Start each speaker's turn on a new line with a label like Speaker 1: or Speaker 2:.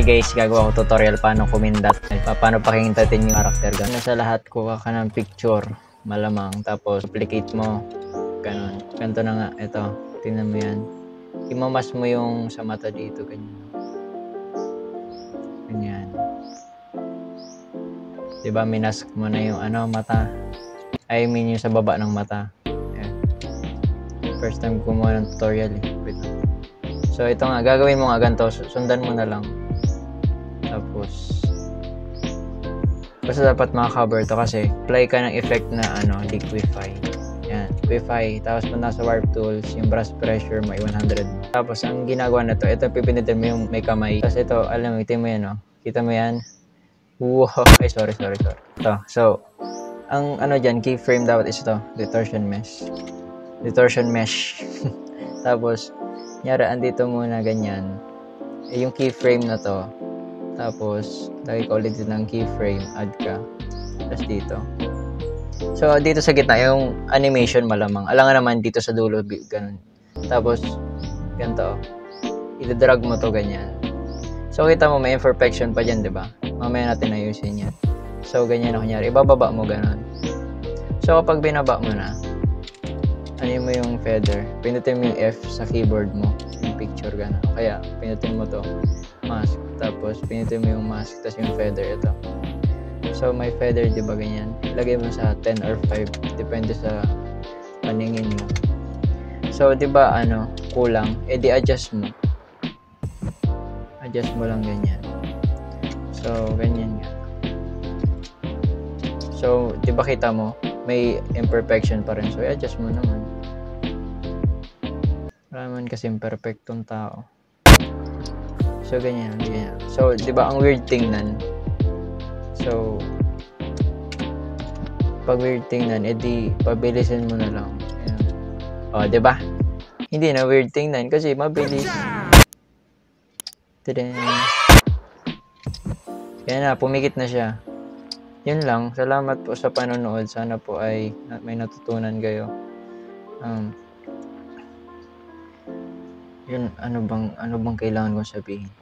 Speaker 1: guys, gagawa ko tutorial paano kumindat. Paano pakintatin yung character. Sa lahat, kuha ka ng picture. Malamang. Tapos, duplicate mo. Ganon. Ganito na nga. Ito. Tingnan mo yan. Imamas mo yung sa mata dito. Ganyan. Ganyan. Diba, minask mo na yung mata. I mean yung sa baba ng mata. Ayan. First time gumawa ng tutorial eh. Wait. So, ito nga. Gagawin mo nga ganito. Sundan mo na lang. Tapos, basta dapat makakover to kasi apply ka ng effect na liquify. Yan, liquify. Tapos punta sa warp tools, yung brush pressure mo ay 100. Tapos ang ginagawa na to, ito pipindutin mo yung may kamay. Tapos ito, alam mo, kita mo yan, no? Kita mo yan? Wow! Ay, sorry. Ito. So, ang dyan, keyframe dapat is ito, distortion mesh. Tapos, nyara, andito muna ganyan. Yung keyframe na to. Tapos, lagay ko ulit ng keyframe, add ka. Tapos dito. So, dito sa gitna, yung animation malamang. Alangan naman dito sa dulo, ganun. Tapos, ganito. Idadrag mo to ganyan. So, kita mo, may imperfection pa dyan, di ba? Mamaya natin ayusin yan. So, ganyan na kunyari. Ibababa mo ganun. So, kapag binaba mo na, mo yung feather. Pinutin mo yung F sa keyboard mo. Yung picture, ganun. Kaya, pinutin mo to. Mask. Tapos, pinutin mo yung mask. Tapos yung feather, ito. So, may feather, di ba ganyan? Lagay mo sa 10 or 5. Depende sa paningin mo. So, di ba, kulang? Di adjust mo. Adjust mo lang ganyan. So, ganyan nga. So, di ba kita mo? May imperfection pa rin. So, i-adjust mo naman. Wala naman kasi imperfectong tao. So, ganyan. So, di ba ang weird tingnan? So, pag weird tingnan, edi pabilisin mo na lang. Ayan. O, di ba? Hindi na weird tingnan kasi mabilis. Tadaan. Yan na, pumikit na siya. Yun lang. Salamat po sa panonood. Sana po ay may natutunan kayo. Yun, ano bang kailangan kong sabihin?